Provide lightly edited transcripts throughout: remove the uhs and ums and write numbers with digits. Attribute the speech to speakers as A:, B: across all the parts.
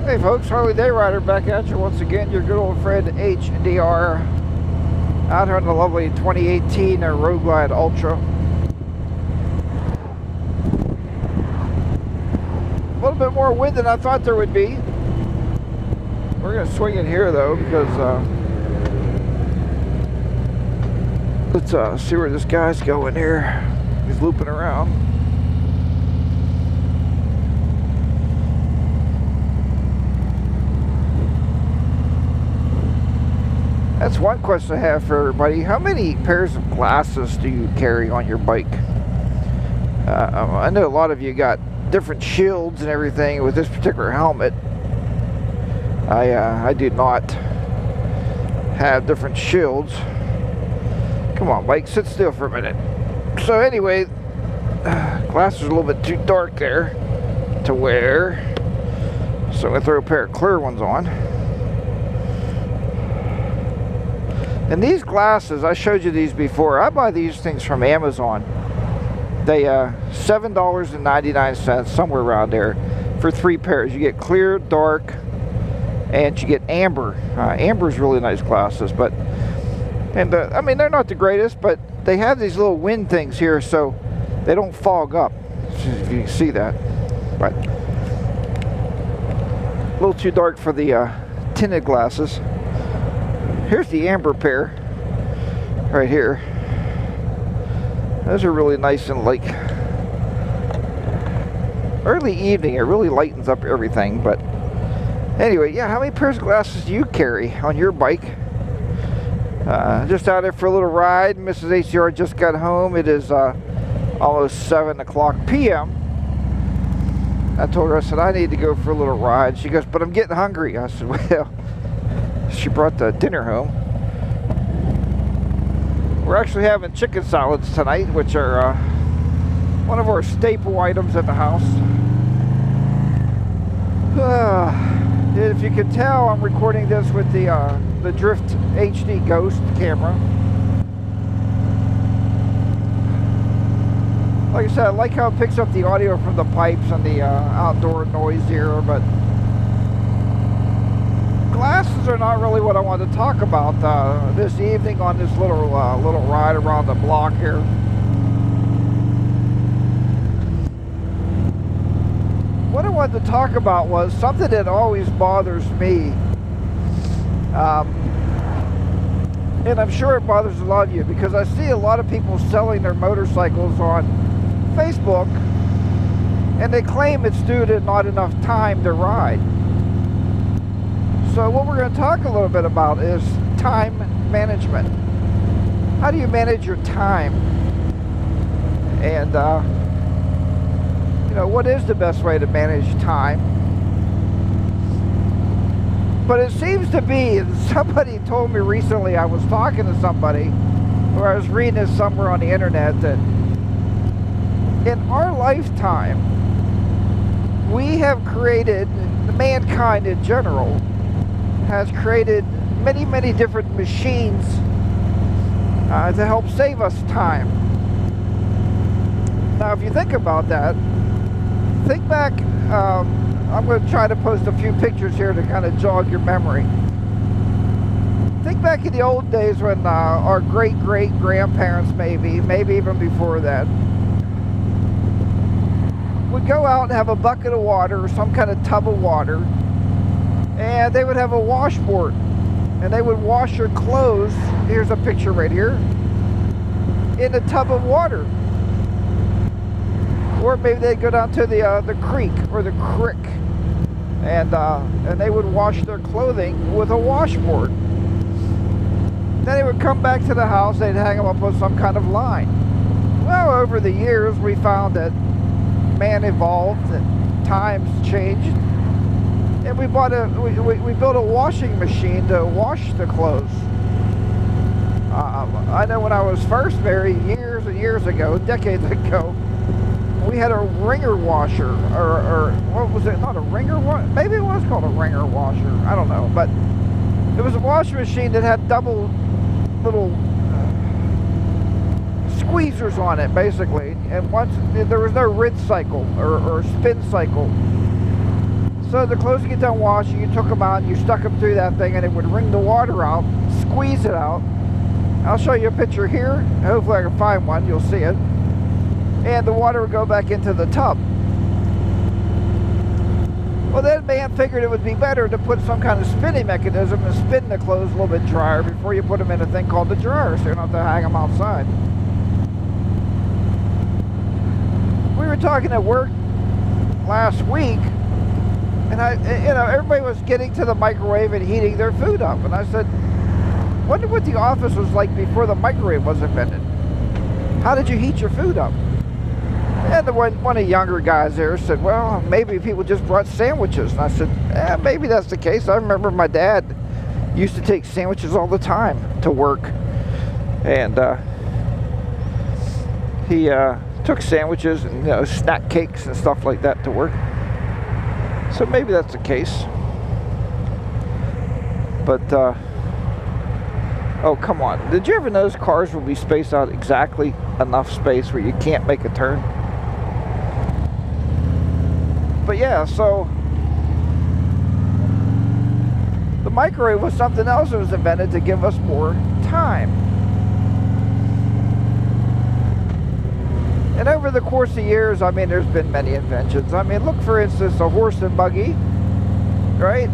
A: Hey folks, Harley Day Rider back at you once again. Your good old friend HDR out here on the lovely 2018 Road Glide Ultra. A little bit more wind than I thought there would be. We're going to swing it here though because let's see where this guy's going here. He's looping around. That's one question I have for everybody. How many pairs of glasses do you carry on your bike? I know a lot of you got different shields and everything with this particular helmet. I do not have different shields. Come on, bike, sit still for a minute. So anyway, glasses are a little bit too dark there to wear. So I'm going to throw a pair of clear ones on. And these glasses, I showed you these before. I buy these things from Amazon. They $7.99, somewhere around there, for 3 pairs. You get clear, dark, and you get amber. Amber's really nice glasses, but I mean, they're not the greatest, but they have these little wind things here, so they don't fog up. If you can see that, but a little too dark for the tinted glasses. Here's the amber pair right here. Those are really nice and like early evening. It really lightens up everything. But anyway, yeah, how many pairs of glasses do you carry on your bike? Just out there for a little ride. Mrs. HDR just got home. It is almost 7 o'clock p.m. I told her, I said, I need to go for a little ride. She goes, but I'm getting hungry. I said, well, she brought the dinner home. We're actually having chicken salads tonight, which are one of our staple items at the house. If you can tell, I'm recording this with the Drift HD Ghost camera. Like I said, I like how it picks up the audio from the pipes and the outdoor noise here, but glasses are not really what I want to talk about this evening on this little ride around the block here. What I wanted to talk about was something that always bothers me, and I'm sure it bothers a lot of you, because I see a lot of people selling their motorcycles on Facebook, and they claim it's due to not enough time to ride. So what we're going to talk a little bit about is time management. How do you manage your time? And, you know, what is the best way to manage time? But it seems to be, somebody told me recently, I was talking to somebody, or I was reading this somewhere on the internet, that in our lifetime, we have created, mankind in general, has created many, many different machines to help save us time. Now, if you think about that, think back, I'm going to try to post a few pictures here to kind of jog your memory. Think back in the old days when our great-great-grandparents, maybe even before that, would go out and have a bucket of water or some kind of tub of water, and they would have a washboard, and they would wash their clothes, here's a picture right here, in a tub of water. Or maybe they'd go down to the creek or the crick, and they would wash their clothing with a washboard. Then they would come back to the house, they'd hang them up on some kind of line. Well, over the years, we found that man evolved, and times changed, and we built a washing machine to wash the clothes. I know when I was first married years and years ago, decades ago, we had a ringer washer, or what was it? Not a ringer washer? Maybe it was called a ringer washer. I don't know, but it was a washing machine that had double little squeezers on it, basically, and once there was no rinse cycle or spin cycle. So the clothes get done washing, you took them out and you stuck them through that thing, and it would wring the water out, squeeze it out. I'll show you a picture here. Hopefully I can find one, you'll see it. And the water would go back into the tub. Well, then man figured it would be better to put some kind of spinning mechanism and spin the clothes a little bit drier before you put them in a thing called the dryer, so you don't have to hang them outside. We were talking at work last week, and everybody was getting to the microwave and heating their food up, and I said, wonder what the office was like before the microwave was invented. How did you heat your food up? And one of the younger guys there said, well, maybe people just brought sandwiches. And I said, maybe that's the case. I remember my dad used to take sandwiches all the time to work. And he took sandwiches and snack cakes and stuff like that to work. So maybe that's the case. But, oh, come on. Did you ever notice cars will be spaced out exactly enough space where you can't make a turn? But yeah, so the microwave was something else that was invented to give us more time. And over the course of years, I mean, there's been many inventions. I mean, look, for instance, a horse and buggy, right?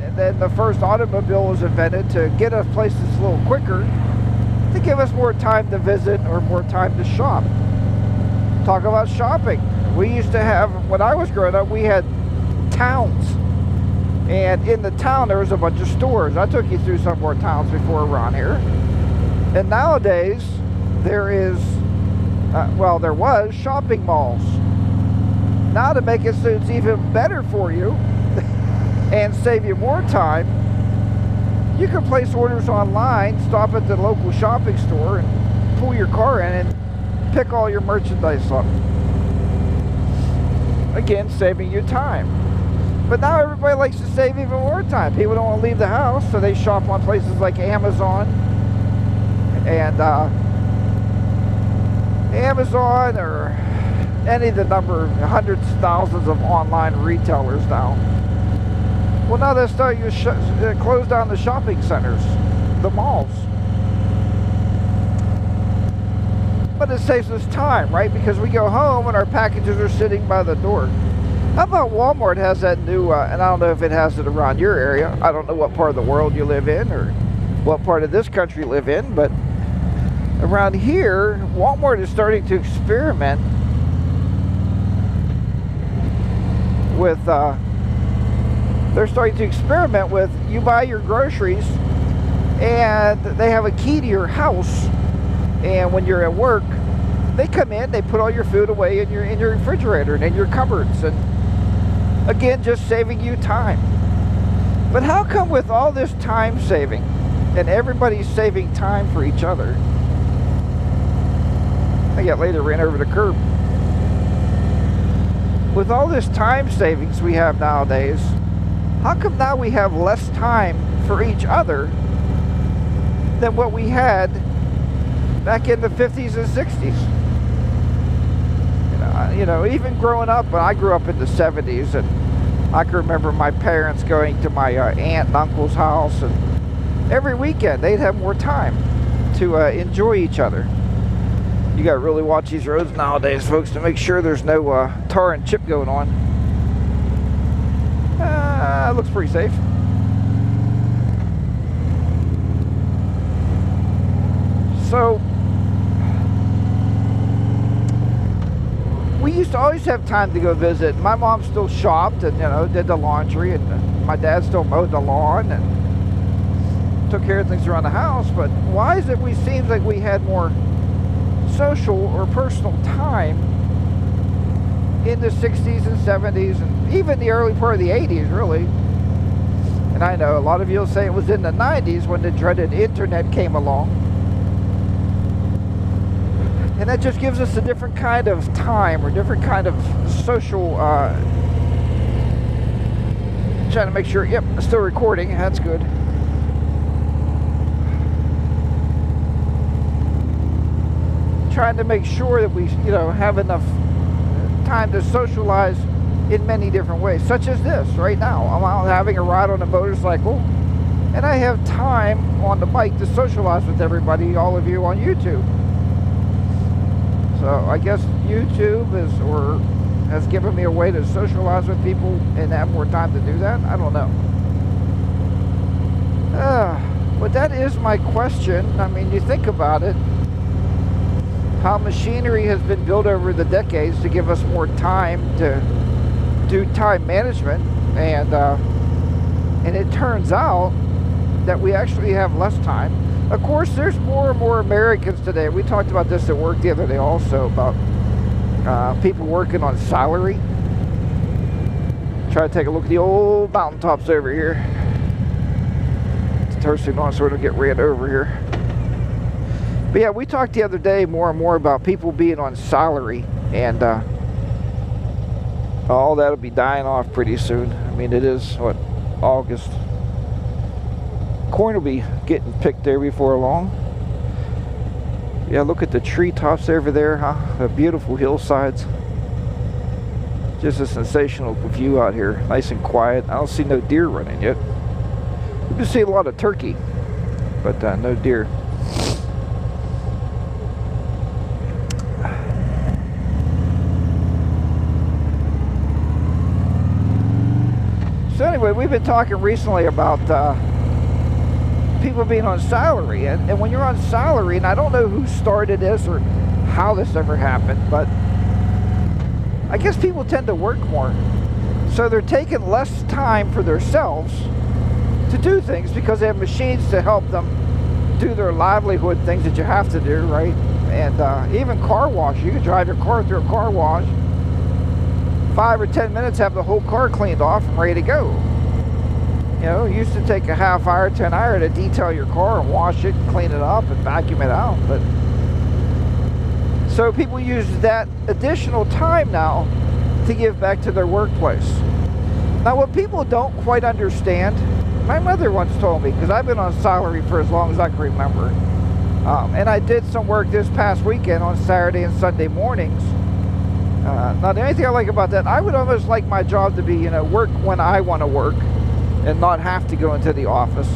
A: And then the first automobile was invented to get us places a little quicker, to give us more time to visit or more time to shop. Talk about shopping. We used to have, when I was growing up, we had towns. And in the town, there was a bunch of stores. I took you through some more towns before around here. And nowadays, there is, there was shopping malls. Now, to make it so it's even better for you and save you more time, you can place orders online, stop at the local shopping store, and pull your car in and pick all your merchandise up. Again, saving you time. But now everybody likes to save even more time. People don't want to leave the house, so they shop on places like Amazon and Amazon or any of the hundreds of thousands of online retailers now. Well, now they're starting to close down the shopping centers, the malls. But it saves us time, right? Because we go home and our packages are sitting by the door. How about Walmart has that new, and I don't know if it has it around your area. I don't know what part of the world you live in or what part of this country you live in, but around here, Walmart is starting to experiment with, you buy your groceries and they have a key to your house. And when you're at work, they come in, they put all your food away in your refrigerator and in your cupboards. And again, just saving you time. But how come with all this time saving and everybody's saving time for each other, I got later ran over the curb. With all this time savings we have nowadays, how come now we have less time for each other than what we had back in the 50s and 60s? Even growing up, when I grew up in the 70s, and I can remember my parents going to my aunt and uncle's house, and every weekend they'd have more time to enjoy each other. You got to really watch these roads nowadays, folks, to make sure there's no tar and chip going on. It looks pretty safe. So we used to always have time to go visit. My mom still shopped and did the laundry, and my dad still mowed the lawn and took care of things around the house. But why is it seems like we had more social or personal time in the 60s and 70s and even the early part of the 80s, really? And I know a lot of you will say it was in the 90s when the dreaded internet came along. And that just gives us a different kind of time or different kind of social, trying to make sure, yep, still recording, that's good. Trying to make sure that we, have enough time to socialize in many different ways, such as this right now. I'm out having a ride on a motorcycle, and I have time on the bike to socialize with everybody, all of you on YouTube. So I guess YouTube has given me a way to socialize with people and have more time to do that. I don't know. But that is my question. I mean, you think about it, how machinery has been built over the decades to give us more time to do time management, and it turns out that we actually have less time. Of course, there's more and more Americans today. We talked about this at work the other day also, about people working on salary. Try to take a look at the old mountaintops over here. It's toasting on, so we don't get ran over here. But yeah, we talked the other day more and more about people being on salary, and all that'll be dying off pretty soon. I mean, it is, what, August. Corn will be getting picked there before long. Yeah, look at the treetops over there, huh? The beautiful hillsides. Just a sensational view out here. Nice and quiet. I don't see no deer running yet. You can see a lot of turkey, but no deer. So anyway, we've been talking recently about people being on salary, and when you're on salary, and I don't know who started this or how this ever happened, but I guess people tend to work more, so they're taking less time for themselves to do things because they have machines to help them do their livelihood things that you have to do, right? And even car wash, you can drive your car through a car wash, 5 or 10 minutes, have the whole car cleaned off and ready to go. You know, it used to take a half hour to an hour to detail your car and wash it, clean it up, and vacuum it out. But so people use that additional time now to give back to their workplace. Now, what people don't quite understand, my mother once told me, because I've been on salary for as long as I can remember, and I did some work this past weekend on Saturday and Sunday mornings. Now, the only thing I like about that, I would almost like my job to be, you know, work when I want to work and not have to go into the office.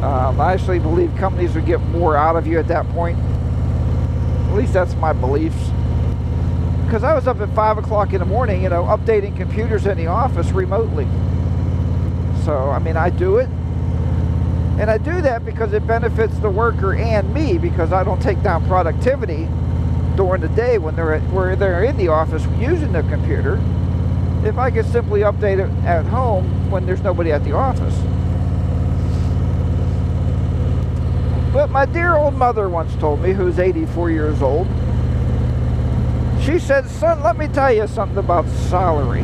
A: I actually believe companies would get more out of you at that point. At least that's my beliefs. Because I was up at 5 o'clock in the morning, you know, updating computers in the office remotely. So, I mean, I do it. And I do that because it benefits the worker and me, because I don't take down productivity during the day when they're in the office using the computer, if I could simply update it at home when there's nobody at the office. But my dear old mother once told me, who's 84 years old, she said, son, let me tell you something about salary.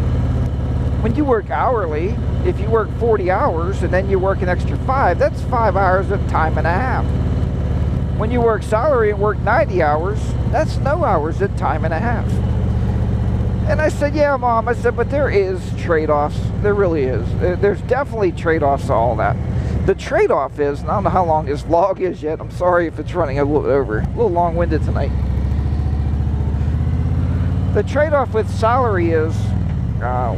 A: When you work hourly, if you work 40 hours and then you work an extra 5, that's 5 hours of time and a half. When you work salary and work 90 hours, that's no hours at time and a half. And I said, yeah, Mom. I said, but there is trade-offs. There really is. There's definitely trade-offs to all that. The trade-off is, and I don't know how long this vlog is yet. I'm sorry if it's running a little over. A little long-winded tonight. The trade-off with salary is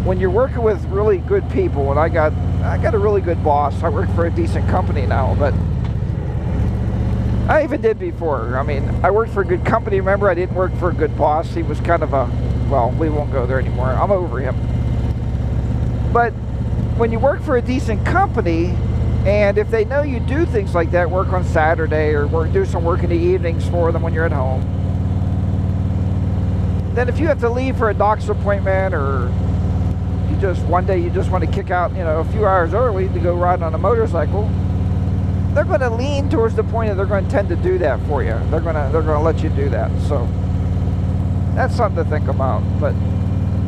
A: when you're working with really good people, and I got a really good boss. I work for a decent company now, but I even did before. I mean, I worked for a good company. Remember, I didn't work for a good boss. He was kind of a, well, we won't go there anymore. I'm over him. But when you work for a decent company, and if they know you do things like that, work on Saturday or do some work in the evenings for them when you're at home, then if you have to leave for a doctor's appointment, or one day you just want to kick out, you know, a few hours early to go ride on a motorcycle, they're going to lean towards the point that they're going to tend to do that for you. They're going to let you do that. So that's something to think about. But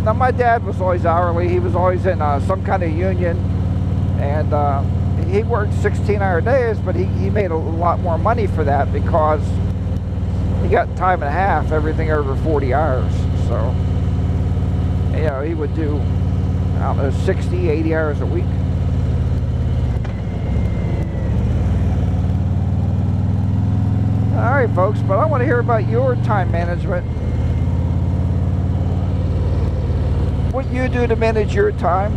A: now, my dad was always hourly. He was always in some kind of union, and he worked 16-hour days, but he made a lot more money for that because he got time and a half, everything over 40 hours. So, you know, he would do, I don't know, 60, 80 hours a week. All right, folks, but I want to hear about your time management. what you do to manage your time.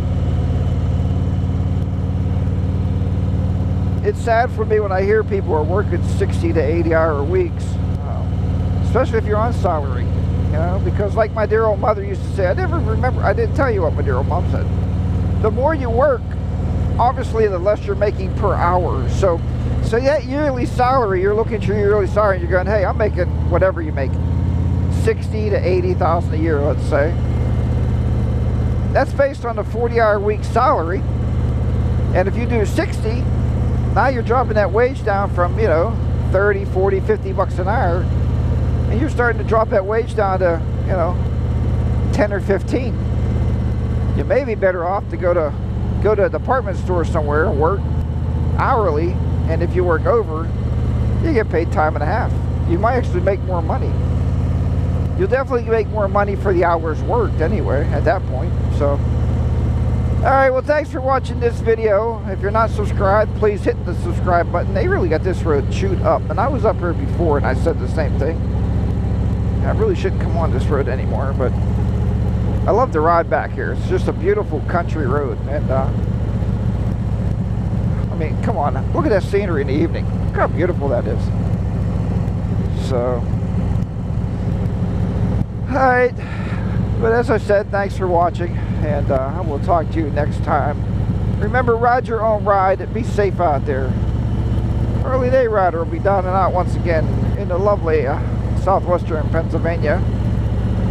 A: It's sad for me when I hear people are working 60 to 80-hour weeks, especially if you're on salary, you know, because like my dear old mother used to say, I didn't tell you what my dear old mom said. The more you work, obviously the less you're making per hour. So that yearly salary, you're looking at your yearly salary and you're going, hey, I'm making whatever you make, 60 to 80,000 a year, let's say. That's based on a 40-hour week salary. And if you do 60, now you're dropping that wage down from, you know, 30, 40, 50 bucks an hour. And you're starting to drop that wage down to, you know, 10 or 15. You may be better off to go to a department store somewhere and work hourly. And if you work over, you get paid time and a half. You might actually make more money. You'll definitely make more money for the hours worked anyway at that point. So, alright, well, thanks for watching this video. If you're not subscribed, please hit the subscribe button. They really got this road chewed up. And I was up here before and I said the same thing. I really shouldn't come on this road anymore, but I love the ride back here. It's just a beautiful country road. And, I mean, come on. Look at that scenery in the evening. Look how beautiful that is. So, alright. But as I said, thanks for watching. And I will talk to you next time. Remember, ride your own ride. Be safe out there. Early Day Rider will be down and out once again in the lovely southwestern Pennsylvania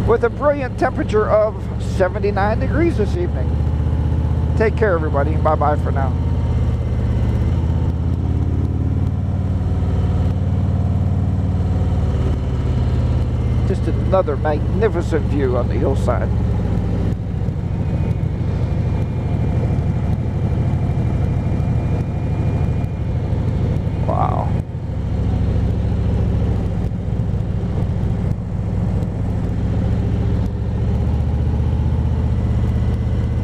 A: with a brilliant temperature of 79 degrees this evening. Take care, everybody. Bye-bye for now. Just another magnificent view on the hillside.